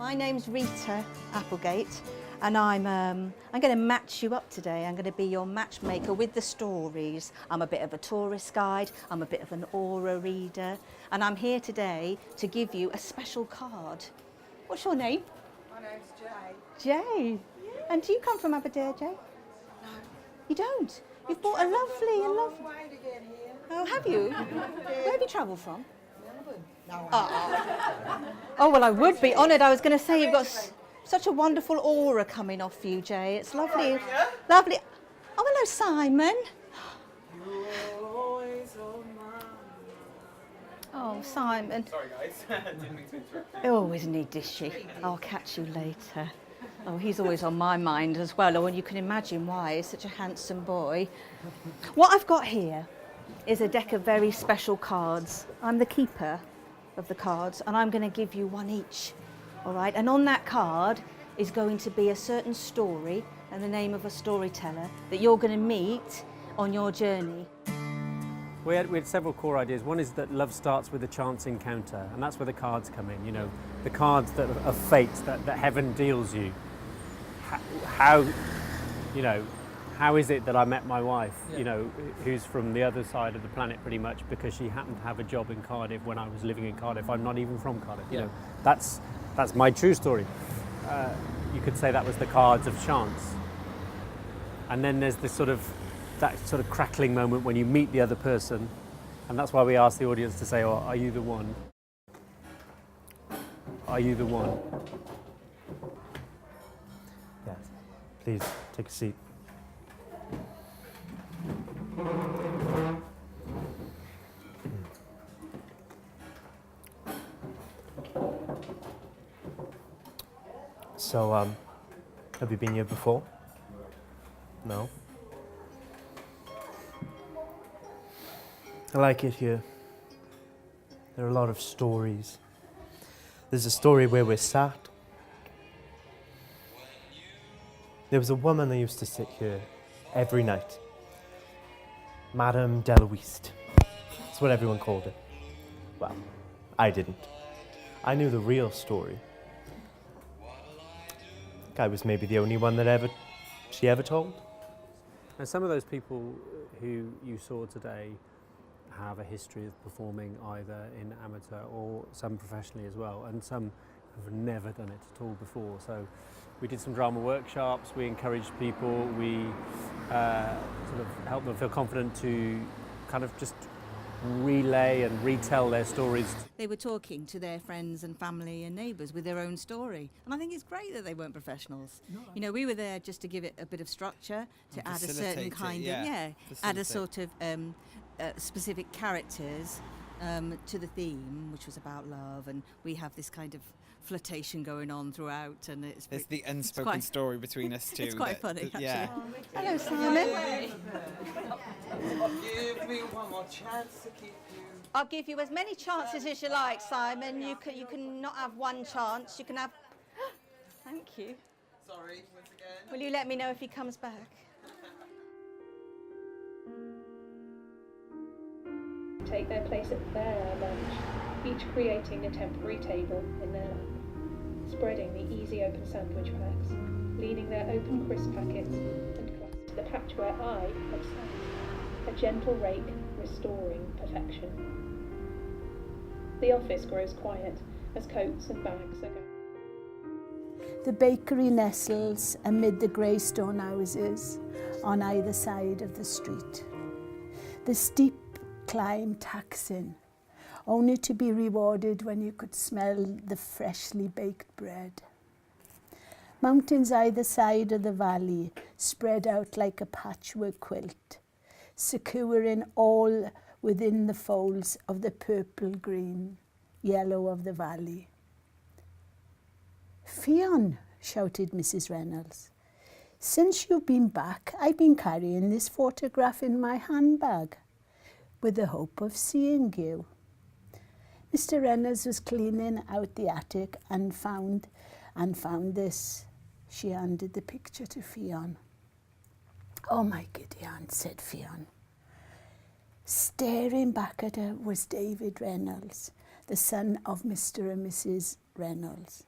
My name's Rita Applegate, and I'm going to match you up today. I'm going to be your matchmaker with the stories. I'm a bit of a tourist guide, I'm a bit of an aura reader, and I'm here today to give you a special card. What's your name? My name's Jay. Jay? Yeah. And do you come from Aberdare, Jay? No. You don't? You've bought a lovely... way to get here. Oh, have you? Where have you travelled from? Melbourne. No, Oh, well, I would be honoured. I was going to say you've got such a wonderful aura coming off you, Jay. It's lovely. Lovely. Oh, hello, Simon. Oh, Simon. Sorry, guys. Didn't mean to interrupt you. Oh, isn't he dishy? I'll catch you later. Oh, he's always on my mind as well. Oh, and you can imagine why. He's such a handsome boy. What I've got here is a deck of very special cards. I'm the keeper of the cards, and I'm going to give you one each. All right? And on that card is going to be a certain story and the name of a storyteller that you're going to meet on your journey. We had several core ideas. One is that love starts with a chance encounter, and that's where the cards come in. You know, the cards that are fate that heaven deals you. How, you know, how is it that I met my wife? Yeah. You know, who's from the other side of the planet, pretty much, because she happened to have a job in Cardiff when I was living in Cardiff. I'm not even from Cardiff. Yeah. You know, that's my true story. You could say that was the cards of chance. And then there's this that sort of crackling moment when you meet the other person, and that's why we ask the audience to say, "Oh, are you the one? Are you the one?" Yes. Please take a seat. So, have you been here before? No? I like it here. There are a lot of stories. There's a story where we're sat. There was a woman that used to sit here every night. Madame Deloise. That's what everyone called her. Well, I didn't. I knew the real story. I was maybe the only one that she ever told. Now, some of those people who you saw today have a history of performing either in amateur or some professionally as well, and some have never done it at all before. So we did some drama workshops, we encouraged people, we sort of helped them feel confident to kind of just relay and retell their stories. They were talking to their friends and family and neighbours with their own story. And I think it's great that they weren't professionals. No. You know, we were there just to give it a bit of structure, to add a certain kind add a sort of specific characters to the theme, which was about love. And we have this kind of flirtation going on throughout, and it's the unspoken story between us two. It's quite funny, actually. Yeah. Hello, Simon. Give me one more chance to keep you. I'll give you as many chances as you like, Simon. You can not have one chance. You can have. Thank you. Sorry, once again. Will you let me know if he comes back? Take their place at their lunch, each creating a temporary table in their lap, spreading the easy open sandwich packs, leaning their open crisp packets and close to the patch where I had sat, a gentle rake restoring perfection. The office grows quiet as coats and bags are going. The bakery nestles amid the grey stone houses on either side of the street. The steep climb taxing, only to be rewarded when you could smell the freshly baked bread. Mountains either side of the valley spread out like a patchwork quilt, securing all within the folds of the purple-green yellow of the valley. "Fionn," shouted Mrs. Reynolds, "since you've been back, I've been carrying this photograph in my handbag, with the hope of seeing you." Mr. Reynolds was cleaning out the attic and found this. She handed the picture to Fionn. "Oh, my giddy aunt," said Fionn. Staring back at her was David Reynolds, the son of Mr. and Mrs. Reynolds.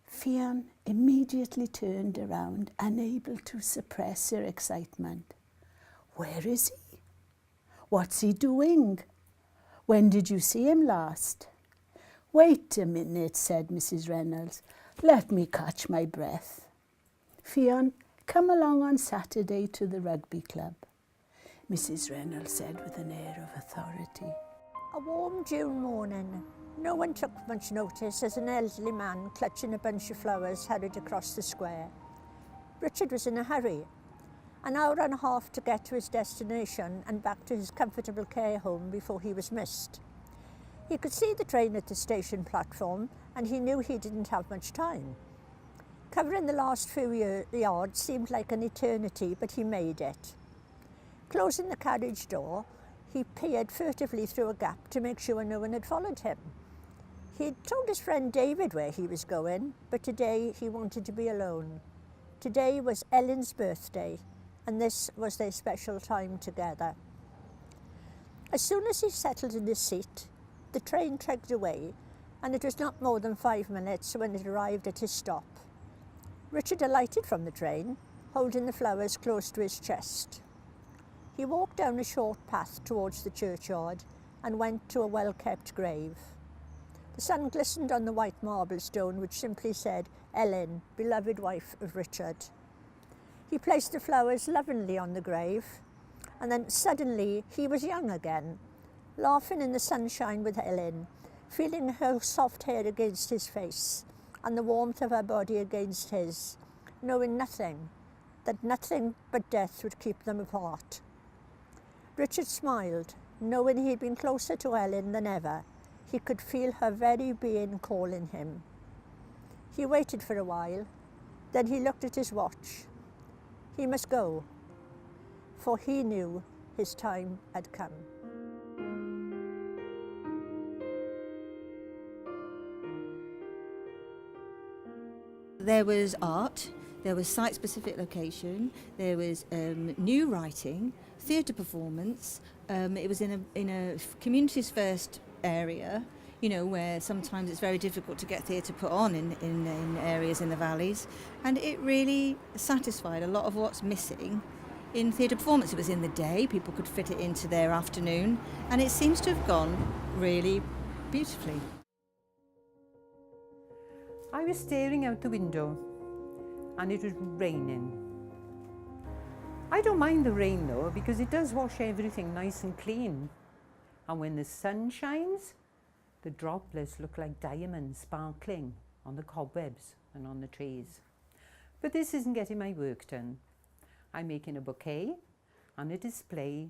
Fionn immediately turned around, unable to suppress her excitement. Where is he? What's he doing? When did you see him last? Wait a minute, said Mrs. Reynolds. Let me catch my breath. Fionn, come along on Saturday to the rugby club, Mrs. Reynolds said with an air of authority. A warm June morning. No one took much notice as an elderly man clutching a bunch of flowers hurried across the square. Richard was in a hurry. An hour and a half to get to his destination and back to his comfortable care home before he was missed. He could see the train at the station platform and he knew he didn't have much time. Covering the last few yards seemed like an eternity, but he made it. Closing the carriage door, he peered furtively through a gap to make sure no one had followed him. He'd told his friend David where he was going, but today he wanted to be alone. Today was Ellen's birthday, and this was their special time together. As soon as he settled in his seat, the train trekked away, and it was not more than 5 minutes when it arrived at his stop. Richard alighted from the train, holding the flowers close to his chest. He walked down a short path towards the churchyard and went to a well-kept grave. The sun glistened on the white marble stone which simply said, Ellen, beloved wife of Richard. He placed the flowers lovingly on the grave, and then suddenly he was young again, laughing in the sunshine with Ellen, feeling her soft hair against his face and the warmth of her body against his, knowing nothing, that nothing but death would keep them apart. Richard smiled, knowing he had been closer to Ellen than ever. He could feel her very being calling him. He waited for a while, then he looked at his watch. He must go, for he knew his time had come. There was art, there was site-specific location, there was new writing, theatre performance. It was in a community's first area, you know, where sometimes it's very difficult to get theatre put on in areas in the valleys, and it really satisfied a lot of what's missing in theatre performance. It was in the day, people could fit it into their afternoon, and it seems to have gone really beautifully. I was staring out the window and it was raining. I don't mind the rain though, because it does wash everything nice and clean. And when the sun shines, the droplets look like diamonds sparkling on the cobwebs and on the trees. But this isn't getting my work done. I'm making a bouquet and a display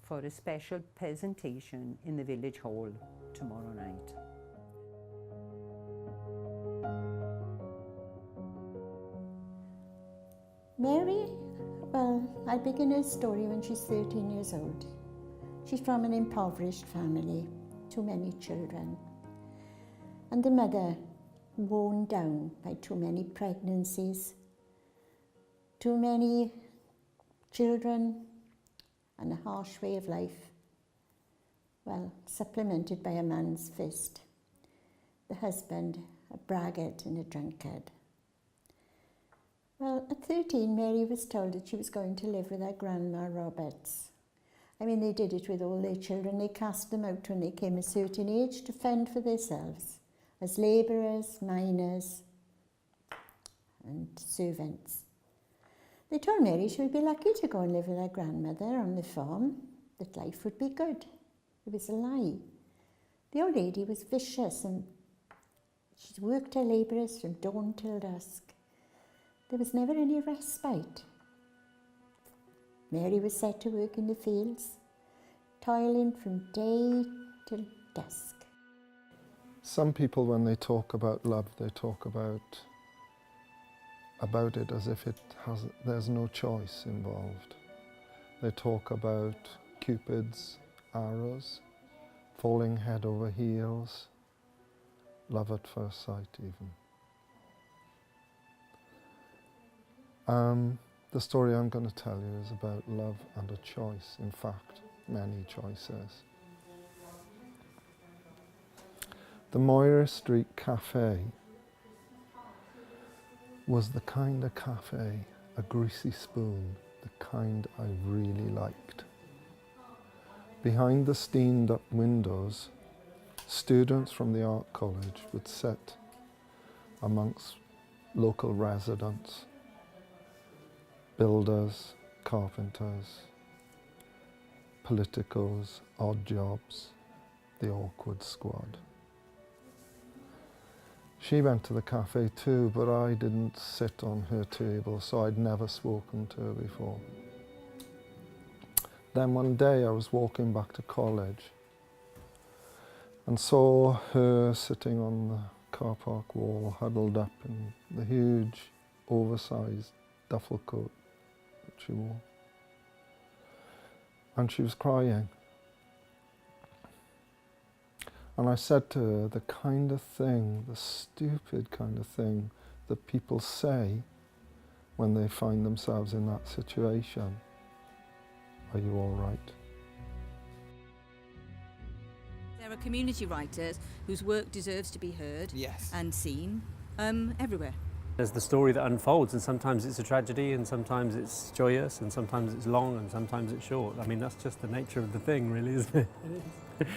for a special presentation in the village hall tomorrow night. Mary, well, I'll begin her story when she's 13 years old. She's from an impoverished family, too many children. And the mother, worn down by too many pregnancies, too many children, and a harsh way of life. Well, supplemented by a man's fist. The husband, a braggart and a drunkard. Well, at 13, Mary was told that she was going to live with her grandma Roberts. I mean, they did it with all their children. They cast them out when they came a certain age to fend for themselves as labourers, miners and servants. They told Mary she would be lucky to go and live with her grandmother on the farm, that life would be good. It was a lie. The old lady was vicious and she worked her labourers from dawn till dusk. There was never any respite. Mary was set to work in the fields, toiling from day till dusk. Some people, when they talk about love, they talk about it as if there's no choice involved. They talk about Cupid's arrows, falling head over heels, love at first sight even. The story I'm going to tell you is about love and a choice, in fact, many choices. The Moira Street Cafe was the kind of cafe, a greasy spoon, the kind I really liked. Behind the steamed up windows, students from the art college would sit amongst local residents, builders, carpenters, politicos, odd jobs, the awkward squad. She went to the cafe too, but I didn't sit on her table, so I'd never spoken to her before. Then one day I was walking back to college and saw her sitting on the car park wall, huddled up in the huge, oversized duffel coat that she wore. And she was crying. And I said to her, the kind of thing, the stupid kind of thing that people say when they find themselves in that situation. Are you all right? There are community writers whose work deserves to be heard Yes. and seen everywhere. There's the story that unfolds, and sometimes it's a tragedy, and sometimes it's joyous, and sometimes it's long, and sometimes it's short. I mean, that's just the nature of the thing, really, isn't it?